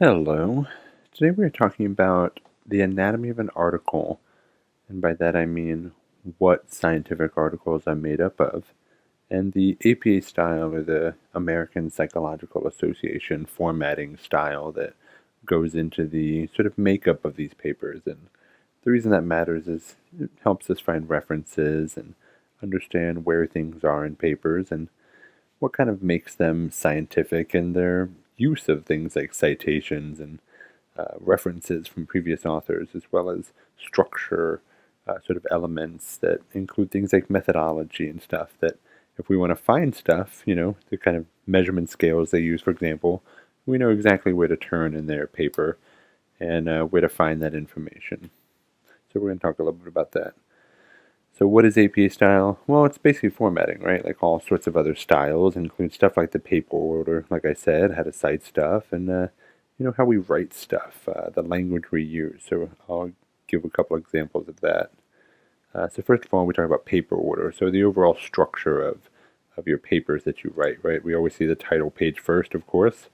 Hello. Today we are talking about the anatomy of an article, and by that I mean what scientific articles are made up of, and the APA style, or the American Psychological Association formatting style that goes into the sort of makeup of these papers. And the reason that matters is it helps us find references and understand where things are in papers and what kind of makes them scientific and their use of things like citations and references from previous authors, as well as structure sort of elements that include things like methodology and stuff that if we want to find stuff, the kind of measurement scales they use, for example, we know exactly where to turn in their paper and where to find that information. So we're going to talk a little bit about that. So what is APA style? Well, it's basically formatting, right? Like all sorts of other styles, include stuff like the paper order, like I said, how to cite stuff, and how we write stuff, the language we use. So I'll give a couple examples of that. So first of all, we talk about paper order. So the overall structure of your papers that you write, right? We always see the title page first, of course,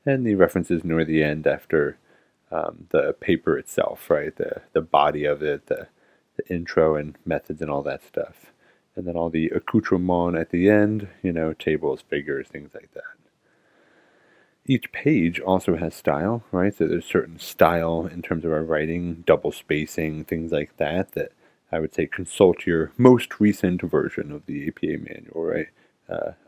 and the references near the end after the paper itself, right? The body of it, the intro and methods and all that stuff. And then all the accoutrement at the end, tables, figures, things like that. Each page also has style, right? So there's certain style in terms of our writing, double spacing, things like that, that I would say consult your most recent version of the APA manual, right?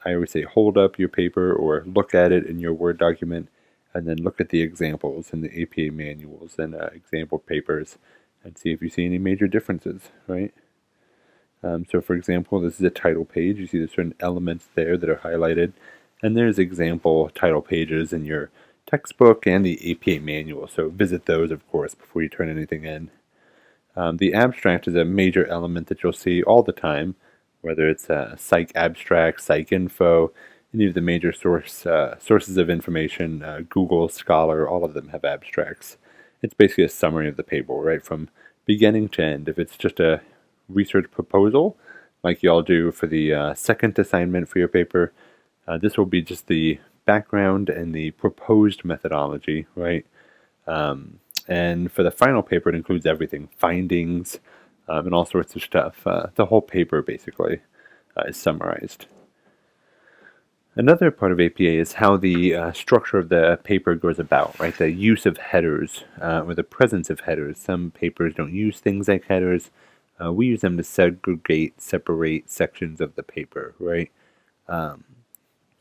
I always say hold up your paper or look at it in your Word document and then look at the examples in the APA manuals and example papers and see if you see any major differences, right? So for example, this is a title page. You see there's certain elements there that are highlighted, and there's example title pages in your textbook and the APA manual, so visit those, of course, before you turn anything in. The abstract is a major element that you'll see all the time, whether it's psych abstract, psych info, any of the major sources of information, Google, Scholar, all of them have abstracts. It's basically a summary of the paper, right, from beginning to end. If it's just a research proposal, like y'all do for the second assignment for your paper, this will be just the background and the proposed methodology, right? And for the final paper, it includes everything, findings, and all sorts of stuff. The whole paper, basically, is summarized. Another part of APA is how the structure of the paper goes about, right? The use of headers, or the presence of headers. Some papers don't use things like headers. We use them to separate sections of the paper, right?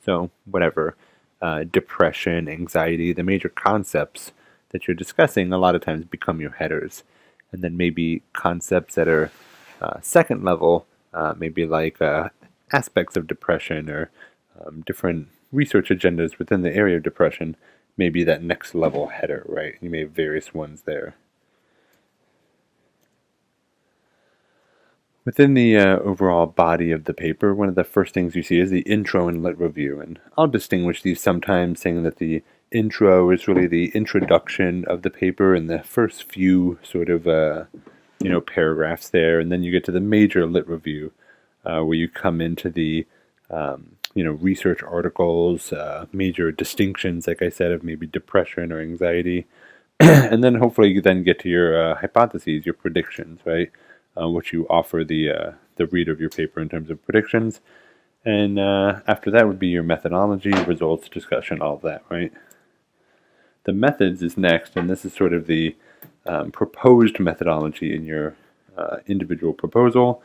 So whatever, depression, anxiety, the major concepts that you're discussing a lot of times become your headers. And then maybe concepts that are second level, maybe like aspects of depression or different research agendas within the area of depression, maybe that next level header, right? You may have various ones there. Within the overall body of the paper, one of the first things you see is the intro and lit review, and I'll distinguish these sometimes, saying that the intro is really the introduction of the paper and the first few sort of paragraphs there, and then you get to the major lit review, where you come into the research articles, major distinctions, like I said, of maybe depression or anxiety, and then hopefully you then get to your hypotheses, your predictions, right? Which you offer the reader of your paper in terms of predictions. And after that would be your methodology, results, discussion, all of that, right? The methods is next, and this is sort of the proposed methodology in your individual proposal.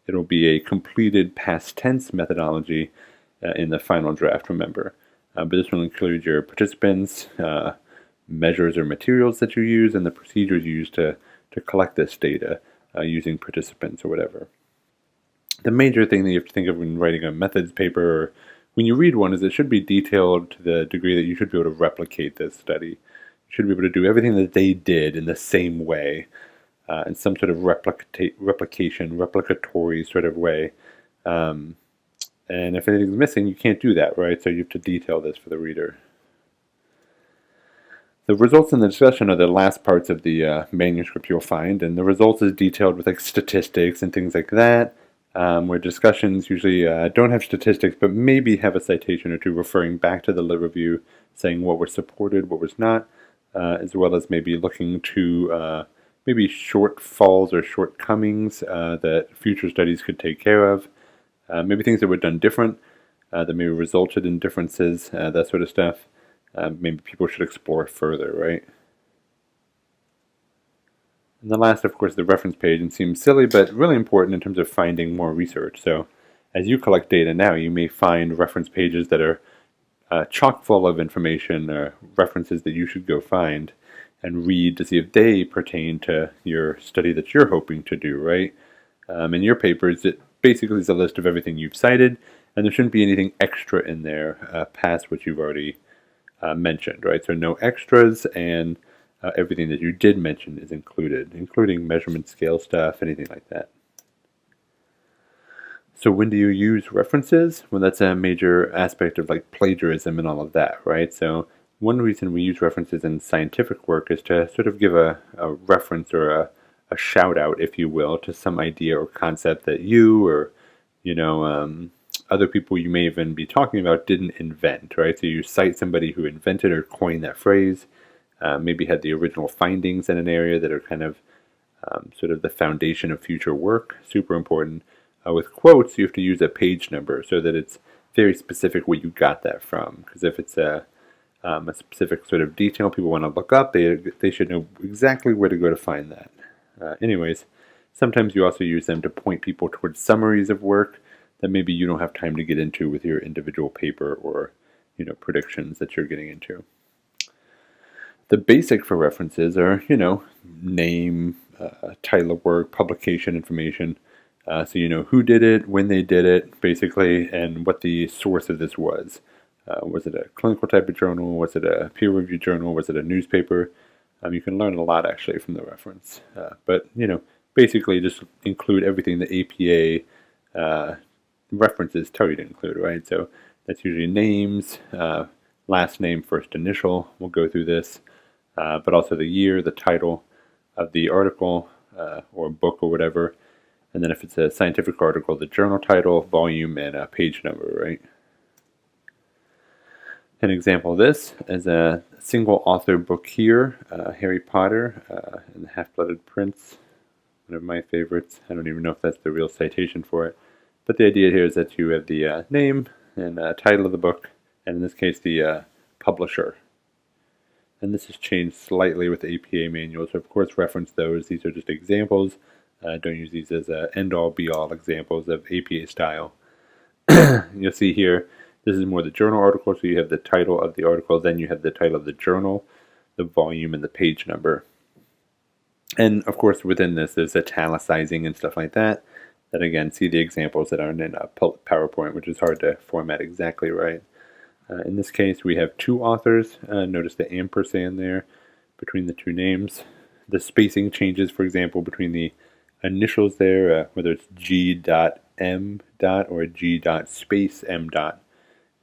It'll be a completed past tense methodology in the final draft, remember. But this will include your participants, measures or materials that you use, and the procedures you use to collect this data using participants or whatever. The major thing that you have to think of when writing a methods paper or when you read one is it should be detailed to the degree that you should be able to replicate this study. You should be able to do everything that they did in the same way, in some sort of replicatory sort of way. And if anything's missing, you can't do that, right? So you have to detail this for the reader. The results in the discussion are the last parts of the manuscript you'll find, and the results is detailed with like statistics and things like that, where discussions usually don't have statistics, but maybe have a citation or two referring back to the lit review, saying what was supported, what was not. as well as maybe looking to maybe shortfalls or shortcomings that future studies could take care of, maybe things that were done different that maybe resulted in differences, that sort of stuff. Maybe people should explore further, right? And the last, of course, the reference page, and seems silly, but really important in terms of finding more research. So as you collect data now, you may find reference pages that are chock full of information or references that you should go find and read to see if they pertain to your study that you're hoping to do, right? In your papers, it basically is a list of everything you've cited, and there shouldn't be anything extra in there past what you've already mentioned, right? So no extras, and everything that you did mention is included, including measurement scale stuff, anything like that. So when do you use references? Well, that's a major aspect of like plagiarism and all of that, right? So one reason we use references in scientific work is to sort of give a reference or a shout out, if you will, to some idea or concept that you or, other people you may even be talking about didn't invent, right? So you cite somebody who invented or coined that phrase, maybe had the original findings in an area that are kind of sort of the foundation of future work, super important. With quotes, you have to use a page number so that it's very specific where you got that from. Because if it's a specific sort of detail people want to look up, they should know exactly where to go to find that. Anyways, sometimes you also use them to point people towards summaries of work that maybe you don't have time to get into with your individual paper or predictions that you're getting into. The basic for references are, name, title of work, publication information. So you know who did it, when they did it, basically, and what the source of this was. Was it a clinical type of journal? Was it a peer-reviewed journal? Was it a newspaper? You can learn a lot, actually, from the reference. But, basically just include everything the APA references tell you to include, right? So that's usually names, last name, first initial. We'll go through this. But also the year, the title of the article or book or whatever. And then if it's a scientific article, the journal title, volume, and a page number, right? An example of this is a single author book here, Harry Potter and the Half-Blooded Prince, one of my favorites. I don't even know if that's the real citation for it. But the idea here is that you have the name and title of the book, and in this case the publisher. And this has changed slightly with the APA manual, so of course reference those. These are just examples. Don't use these as end-all, be-all examples of APA style. You'll see here, this is more the journal article, so you have the title of the article, then you have the title of the journal, the volume, and the page number. And of course within this there's italicizing and stuff like that. Then again, see the examples that aren't in PowerPoint, which is hard to format exactly right. In this case we have two authors. Notice the ampersand there between the two names. The spacing changes, for example, between the initials there, whether it's G.M. or G.space.M.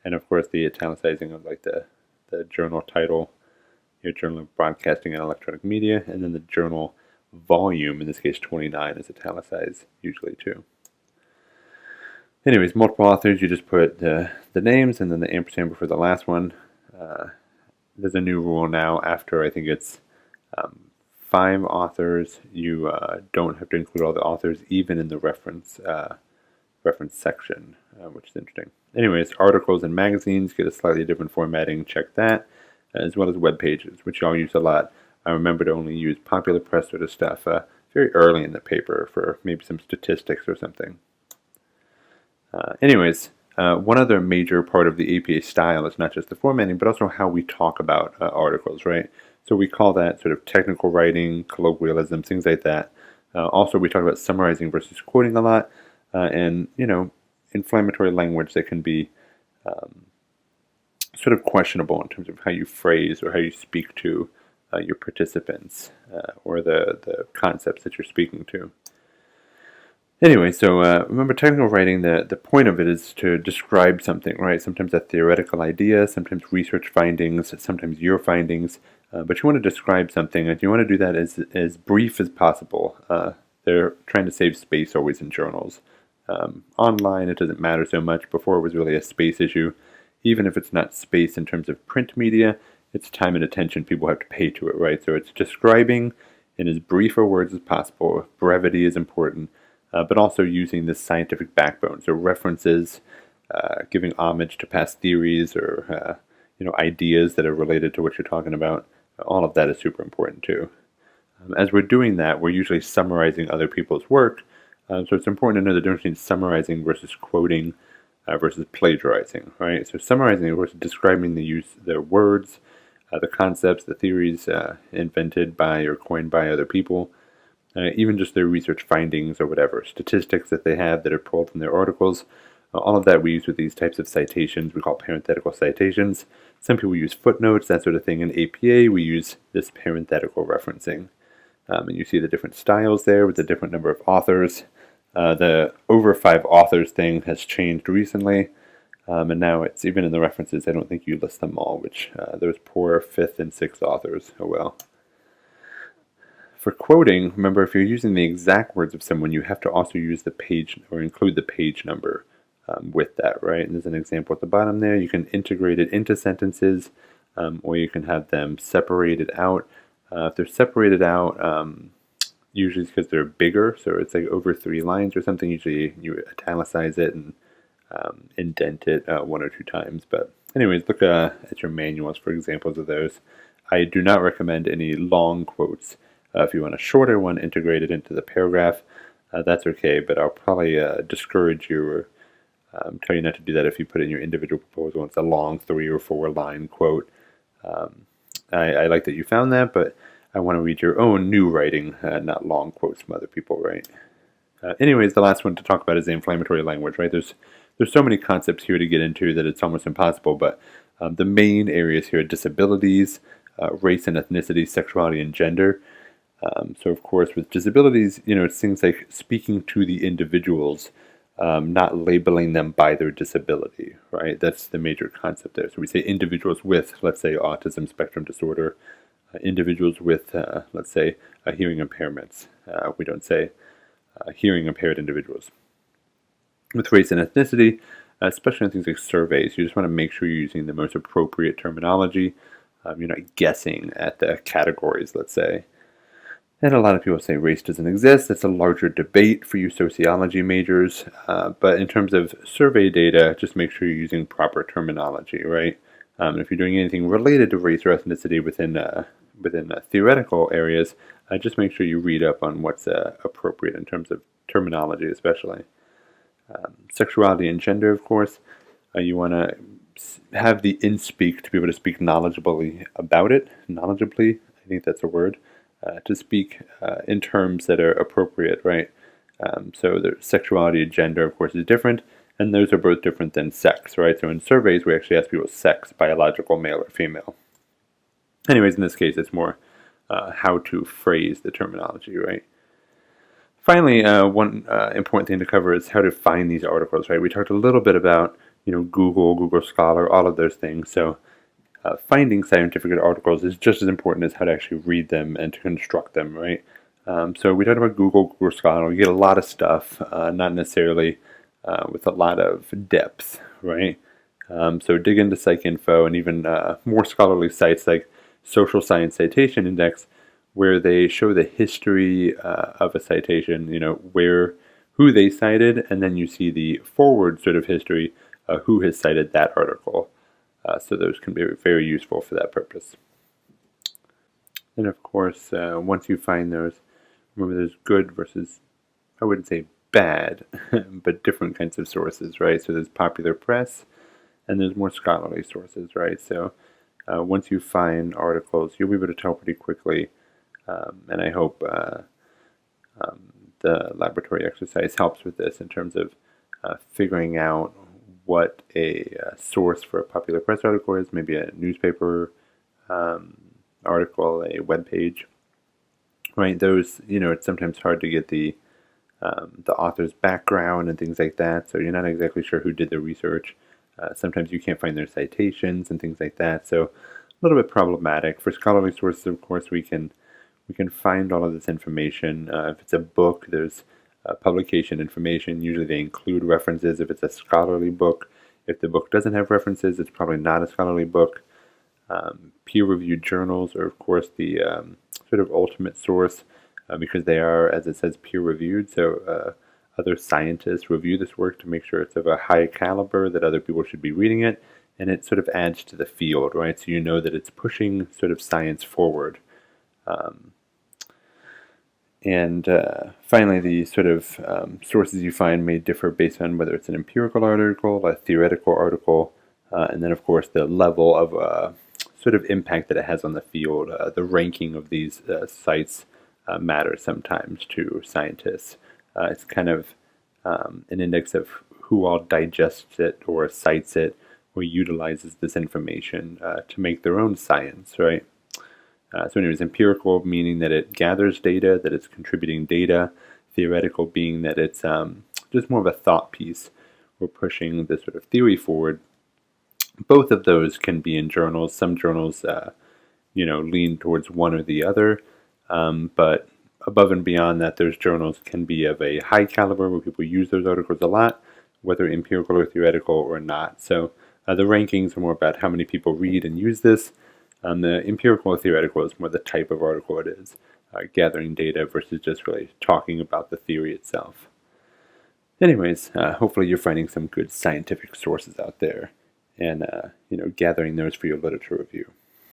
And of course the italicizing of like the journal title, your Journal of Broadcasting and Electronic Media, and then the journal volume, in this case 29, is italicized usually too. Anyways, multiple authors, you just put the names and then the ampersand before the last one. There's a new rule now after I think it's 5 authors, you don't have to include all the authors even in the reference section, which is interesting. Anyways, articles and magazines get a slightly different formatting, check that, as well as web pages, which y'all use a lot. I remember to only use popular press sort of stuff very early in the paper for maybe some statistics or something. Anyways, one other major part of the APA style is not just the formatting, but also how we talk about articles, right? So we call that sort of technical writing, colloquialism, things like that. Also, we talk about summarizing versus quoting a lot, and inflammatory language that can be sort of questionable in terms of how you phrase or how you speak to your participants or the concepts that you're speaking to. Anyway, so remember, technical writing, the point of it is to describe something, right? Sometimes a theoretical idea, sometimes research findings, sometimes your findings, but you want to describe something, and you want to do that as brief as possible. They're trying to save space always in journals. Online, it doesn't matter so much. Before, it was really a space issue. Even if it's not space in terms of print media, it's time and attention people have to pay to it, right? So it's describing in as brief words as possible. Brevity is important, but also using this scientific backbone. So references, giving homage to past theories or ideas that are related to what you're talking about. All of that is super important too. As we're doing that, we're usually summarizing other people's work. So it's important to know the difference between summarizing versus quoting versus plagiarizing, right? So summarizing, of course, describing their words, the concepts, the theories invented by or coined by other people, even just their research findings or whatever, statistics that they have that are pulled from their articles. All of that we use with these types of citations. We call parenthetical citations. Some people use footnotes, that sort of thing. In APA, we use this parenthetical referencing. And you see the different styles there with the different number of authors. The over 5 authors thing has changed recently. And now it's even in the references, I don't think you list them all, which those poor 5th and 6th authors, oh well. For quoting, remember, if you're using the exact words of someone, you have to also use the page or include the page number with that, right? And there's an example at the bottom there. You can integrate it into sentences, or you can have them separated out. If they're separated out, usually it's because they're bigger, so it's like over 3 lines or something. Usually you italicize it and indent it 1 or 2 times. But anyways, look at your manuals for examples of those. I do not recommend any long quotes. If you want a shorter one integrated into the paragraph, that's okay, but I'll probably discourage you or tell you not to do that if you put in your individual proposal. It's a long 3 or 4 line quote. I like that you found that, but I want to read your own new writing, not long quotes from other people, right? Anyways, the last one to talk about is the inflammatory language, right? There's so many concepts here to get into that it's almost impossible, but the main areas here are disabilities, race and ethnicity, sexuality, and gender. So, of course, with disabilities, it's things like speaking to the individuals, not labeling them by their disability, right? That's the major concept there. So we say individuals with, let's say, autism spectrum disorder, individuals with, let's say, hearing impairments. We don't say hearing impaired individuals. With race and ethnicity, especially on things like surveys, you just want to make sure you're using the most appropriate terminology. You're not guessing at the categories, let's say. And a lot of people say race doesn't exist. It's a larger debate for you sociology majors. But in terms of survey data, just make sure you're using proper terminology, right? If you're doing anything related to race or ethnicity within theoretical areas, just make sure you read up on what's appropriate in terms of terminology, especially. Sexuality and gender, of course. You want to have the in-speak to be able to speak knowledgeably about it. Knowledgeably, I think that's a word. To speak in terms that are appropriate, right? So the sexuality and gender, of course, is different, and those are both different than sex, right? So in surveys, we actually ask people sex, biological, male or female. Anyways, in this case, it's more how to phrase the terminology, right? Finally, one important thing to cover is how to find these articles, right? We talked a little bit about, Google Scholar, all of those things. So finding scientific articles is just as important as how to actually read them and to construct them, right? So we talked about Google Scholar. We get a lot of stuff, not necessarily with a lot of depth, right? So dig into PsycInfo and even more scholarly sites like Social Science Citation Index, where they show the history of a citation, who they cited, and then you see the forward sort of history, who has cited that article. So those can be very useful for that purpose. And of course, once you find those, remember there's good versus, I wouldn't say bad, but different kinds of sources, right? So there's popular press, and there's more scholarly sources, right? So once you find articles, you'll be able to tell pretty quickly, and I hope the laboratory exercise helps with this in terms of figuring out what a source for a popular press article is, maybe a newspaper article, a web page, right? Those, it's sometimes hard to get the author's background and things like that, so you're not exactly sure who did the research. Sometimes you can't find their citations and things like that, so a little bit problematic. For scholarly sources, of course, we can find all of this information. If it's a book, there's publication information. Usually they include references if it's a scholarly book. If the book doesn't have references, it's probably not a scholarly book. Peer-reviewed journals are, of course, the sort of ultimate source because they are, as it says, peer-reviewed. So other scientists review this work to make sure it's of a high caliber, that other people should be reading it, and it sort of adds to the field, right? So you know that it's pushing sort of science forward. And finally, the sort of sources you find may differ based on whether it's an empirical article, a theoretical article, and then, of course, the level of sort of impact that it has on the field. The ranking of these sites matters sometimes to scientists. It's kind of an index of who all digests it or cites it or utilizes this information to make their own science, right? So anyways, empirical meaning that it gathers data, that it's contributing data. Theoretical being that it's just more of a thought piece. We're pushing this sort of theory forward. Both of those can be in journals. Some journals, lean towards one or the other. But above and beyond that, those journals can be of a high caliber where people use those articles a lot, whether empirical or theoretical or not. So the rankings are more about how many people read and use this. The empirical or theoretical is more the type of article it is, gathering data versus just really talking about the theory itself. Anyways, hopefully you're finding some good scientific sources out there and gathering those for your literature review.